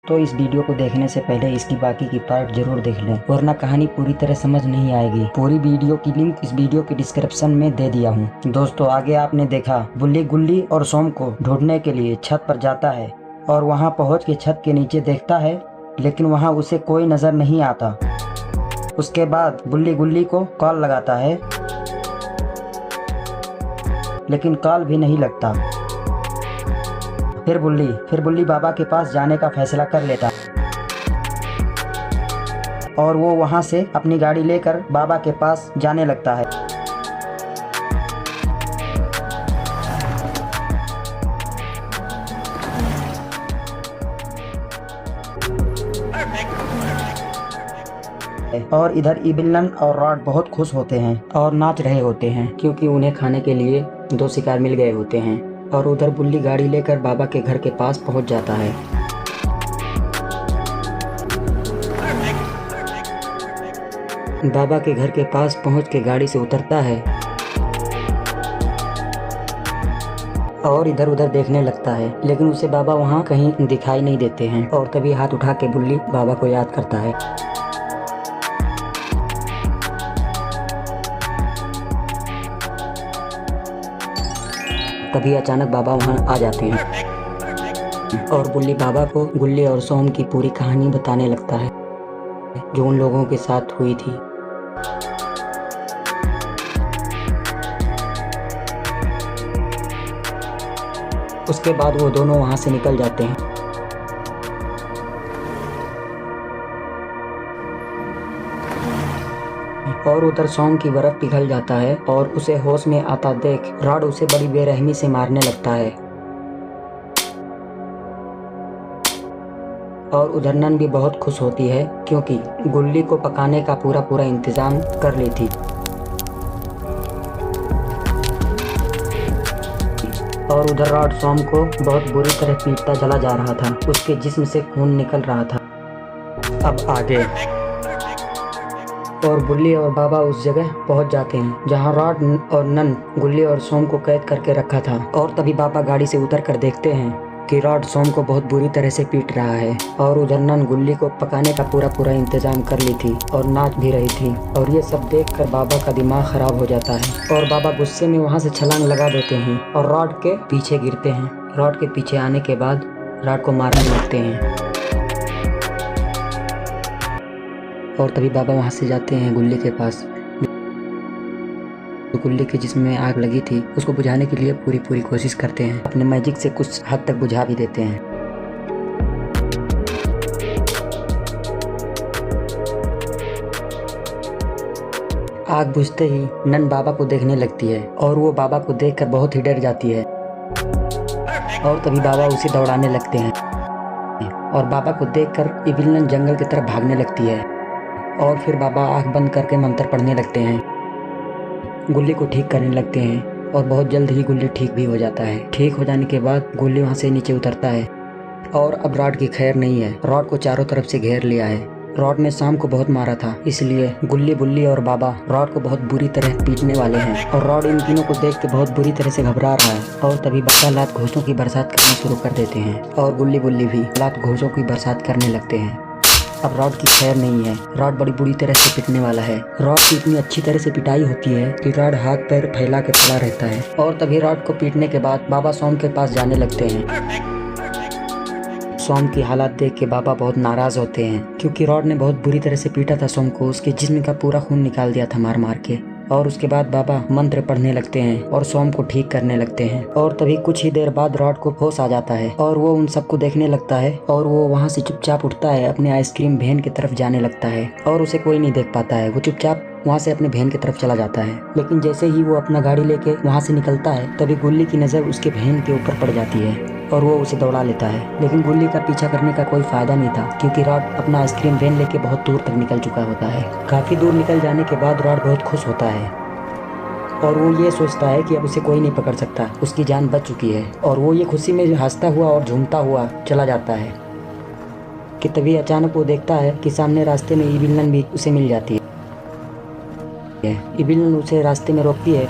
तो इस वीडियो को देखने से पहले इसकी बाकी की पार्ट जरूर देख लें, वरना कहानी पूरी तरह समझ नहीं आएगी। पूरी वीडियो की लिंक इस वीडियो के डिस्क्रिप्शन में दे दिया हूँ। दोस्तों, आगे आपने देखा बुल्ली गुल्ली और सोम को ढूंढने के लिए छत पर जाता है और वहाँ पहुँच के छत के नीचे देखता है, लेकिन वहाँ उसे कोई नजर नहीं आता। उसके बाद बुल्ली गुल्ली को कॉल लगाता है, लेकिन कॉल भी नहीं लगता। फिर बुल्ली बाबा के पास जाने का फैसला कर लेता और वो वहाँ से अपनी गाड़ी लेकर बाबा के पास जाने लगता है। और इधर इबिलन और रॉड बहुत खुश होते हैं और नाच रहे होते हैं, क्योंकि उन्हें खाने के लिए 2 शिकार मिल गए होते हैं। और उधर बुल्ली गाड़ी लेकर बाबा के घर के पास पहुंच जाता है। बाबा के घर के पास पहुंच के गाड़ी से उतरता है और इधर उधर देखने लगता है, लेकिन उसे बाबा वहां कहीं दिखाई नहीं देते हैं। और तभी हाथ उठा के बुल्ली बाबा को याद करता है। तभी अचानक बाबा वहां आ जाते हैं और बुल्ली बाबा को गुल्ली और सोम की पूरी कहानी बताने लगता है, जो उन लोगों के साथ हुई थी। उसके बाद वो दोनों वहां से निकल जाते हैं। और उधर सोम की बर्फ पिघल जाता है और उसे होश में आता देख रॉड उसे बड़ी बेरहमी से मारने लगता है। और उधर नन भी बहुत खुश होती है, क्योंकि गुल्ली को पकाने का पूरा इंतजाम कर ली थी। और उधर रॉड सोम को बहुत बुरी तरह पीटता चला जा रहा था, उसके जिस्म से खून निकल रहा था। अब आगे और बुल्ली और बाबा उस जगह पहुंच जाते हैं जहां रॉड और नन गुल्ली और सोम को कैद करके रखा था। और तभी बाबा गाड़ी से उतर कर देखते हैं कि रॉड सोम को बहुत बुरी तरह से पीट रहा है। और उधर नन गुल्ली को पकाने का पूरा इंतजाम कर ली थी और नाच भी रही थी। और ये सब देखकर बाबा का दिमाग खराब हो जाता है और बाबा गुस्से में वहाँ से छलांग लगा देते हैं और रॉड के पीछे गिरते हैं। रॉड के पीछे आने के बाद रॉड को मारने लगते हैं। और तभी बाबा वहाँ से जाते हैं गुल्ली के पास। तो गुल्ली के जिस्म में आग लगी थी, उसको बुझाने के लिए पूरी कोशिश करते हैं। अपने मैजिक से कुछ हद तक बुझा भी देते हैं। आग बुझते ही नन बाबा को देखने लगती है और वो बाबा को देखकर बहुत ही डर जाती है। और तभी बाबा उसे दौड़ाने लगते हैं और बाबा को देखकर इबिलन जंगल की तरफ भागने लगती है। और फिर बाबा आंख बंद करके मंत्र पढ़ने लगते हैं, गुल्ली को ठीक करने लगते हैं और बहुत जल्द ही गुल्ली ठीक भी हो जाता है। ठीक हो जाने के बाद गुल्ली वहाँ से नीचे उतरता है और अब रॉड की खैर नहीं है। रॉड को चारों तरफ से घेर लिया है। रॉड ने शाम को बहुत मारा था, इसलिए गुल्ली बुल्ली और बाबा रॉड को बहुत बुरी तरह पीटने वाले हैं। और रॉड इन तीनों को देख के बहुत बुरी तरह से घबरा रहा है। और तभी बाबा लात घोंसों की बरसात करना शुरू कर देते हैं और गुल्ली बुल्ली भी लात घोंसों की बरसात करने लगते हैं। अब रॉड की खैर नहीं है, रॉड बड़ी बुरी तरह से पिटने वाला है। रॉड की इतनी अच्छी तरह से पिटाई होती है कि रॉड हाथ पैर फैला के पड़ा रहता है। और तभी रॉड को पीटने के बाद बाबा सोम के पास जाने लगते हैं। सोम की हालत देख के बाबा बहुत नाराज होते हैं, क्योंकि रॉड ने बहुत बुरी तरह से पीटा था सोम को, उसके जिस्म का पूरा खून निकाल दिया था मार मार के। और उसके बाद बाबा मंत्र पढ़ने लगते हैं और सोम को ठीक करने लगते हैं। और तभी कुछ ही देर बाद रॉड को होश आ जाता है और वो उन सबको देखने लगता है। और वो वहाँ से चुपचाप उठता है, अपने आइसक्रीम वैन की तरफ जाने लगता है और उसे कोई नहीं देख पाता है। वो चुपचाप वहाँ से अपने वैन की तरफ चला जाता है। लेकिन जैसे ही वो अपना गाड़ी लेके वहाँ से निकलता है, तभी गुल्ली की नज़र उसके वैन के ऊपर पड़ जाती है और वो उसे दौड़ा लेता है। लेकिन गुल्ली का पीछा करने का कोई फायदा नहीं था, क्योंकि रॉड अपना आइसक्रीम वैन लेके बहुत दूर तक निकल चुका होता है। काफी दूर निकल जाने के बाद रॉड बहुत खुश होता है और वो ये सोचता है कि अब उसे कोई नहीं पकड़ सकता, उसकी जान बच चुकी है। और वो ये खुशी में हंसता हुआ और झूमता हुआ चला जाता है कि तभी अचानक वो देखता है कि सामने रास्ते में इबिलन भी उसे मिल जाती है। इबिलन उसे रास्ते में रोकती है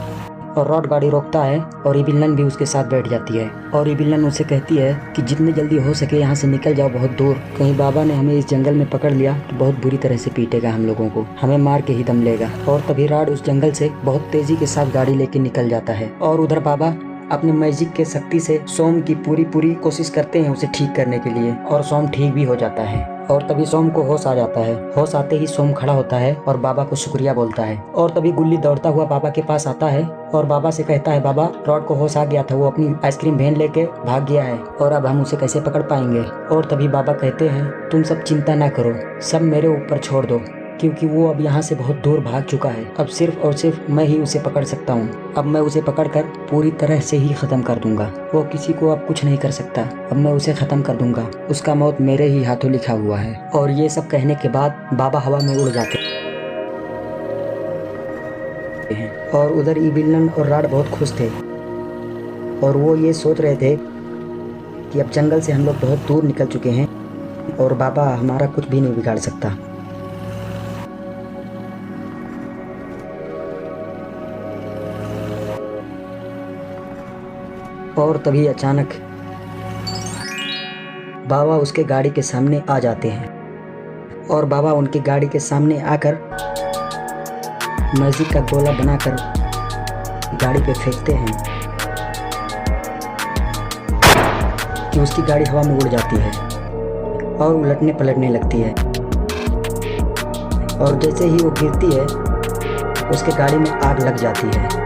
और रॉड गाड़ी रोकता है और इबिलन भी उसके साथ बैठ जाती है और इबिलन उसे कहती है कि जितनी जल्दी हो सके यहाँ से निकल जाओ बहुत दूर, कहीं बाबा ने हमें इस जंगल में पकड़ लिया तो बहुत बुरी तरह से पीटेगा हम लोगों को, हमें मार के ही दम लेगा। और तभी रॉड उस जंगल से बहुत तेजी के साथ गाड़ी लेके निकल जाता है और उधर बाबा अपने मैजिक के शक्ति से सोम की पूरी कोशिश करते हैं उसे ठीक करने के लिए और सोम ठीक भी हो जाता है। और तभी सोम को होश आ जाता है। होश आते ही सोम खड़ा होता है और बाबा को शुक्रिया बोलता है। और तभी गुल्ली दौड़ता हुआ बाबा के पास आता है और बाबा से कहता है, बाबा रॉड को होश आ गया था, वो अपनी आइसक्रीम वैन लेके भाग गया है और अब हम उसे कैसे पकड़ पाएंगे। और तभी बाबा कहते हैं, तुम सब चिंता ना करो, सब मेरे ऊपर छोड़ दो, क्योंकि वो अब यहाँ से बहुत दूर भाग चुका है। अब सिर्फ और सिर्फ मैं ही उसे पकड़ सकता हूँ। अब मैं उसे पकड़कर पूरी तरह से ही खत्म कर दूंगा। वो किसी को अब कुछ नहीं कर सकता। अब मैं उसे खत्म कर दूंगा। उसका मौत मेरे ही हाथों लिखा हुआ है। और ये सब कहने के बाद बाबा हवा में उड़ जाते हैं। और उधर इबिलन और रॉड बहुत खुश थे और वो ये सोच रहे थे कि अब जंगल से हम लोग बहुत दूर निकल चुके हैं और बाबा हमारा कुछ भी नहीं बिगाड़ सकता। और तभी अचानक बाबा उसके गाड़ी के सामने आ जाते हैं और बाबा उनकी गाड़ी के सामने आकर मैजिक का गोला बनाकर गाड़ी पे फेंकते हैं कि उसकी गाड़ी हवा में उड़ जाती है और उलटने पलटने लगती है। और जैसे ही वो गिरती है उसके गाड़ी में आग लग जाती है।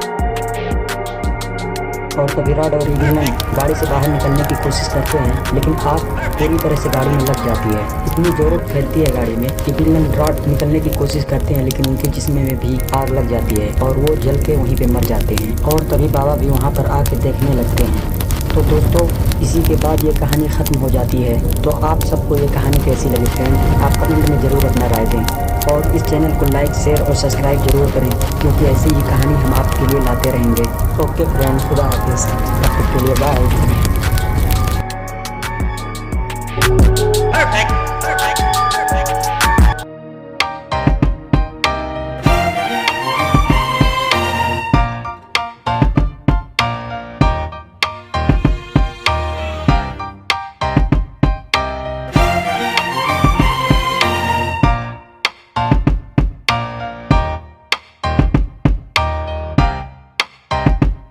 और तभी रॉड और इबिलन गाड़ी से बाहर निकलने की कोशिश करते हैं, लेकिन आग पूरी तरह से गाड़ी में लग जाती है। इतनी जोरों फैलती है गाड़ी में। इबिलन रॉड निकलने की कोशिश करते हैं, लेकिन उनके जिस्म में भी आग लग जाती है और वो जल के वहीं पे मर जाते हैं। और तभी बाबा भी वहाँ पर आके देखने लगते हैं। तो दोस्तों, इसी के बाद ये कहानी ख़त्म हो जाती है। तो आप सबको ये कहानी कैसी लगी फ्रेंड, आप कमेंट में ज़रूर अपना राय दें और इस चैनल को लाइक, शेयर और सब्सक्राइब जरूर करें, क्योंकि ऐसी ही कहानी हम आपके लिए लाते रहेंगे। ओके फ्रेंड्स, खुदा हाफिज़, तब तक के लिए बाय। Perfect.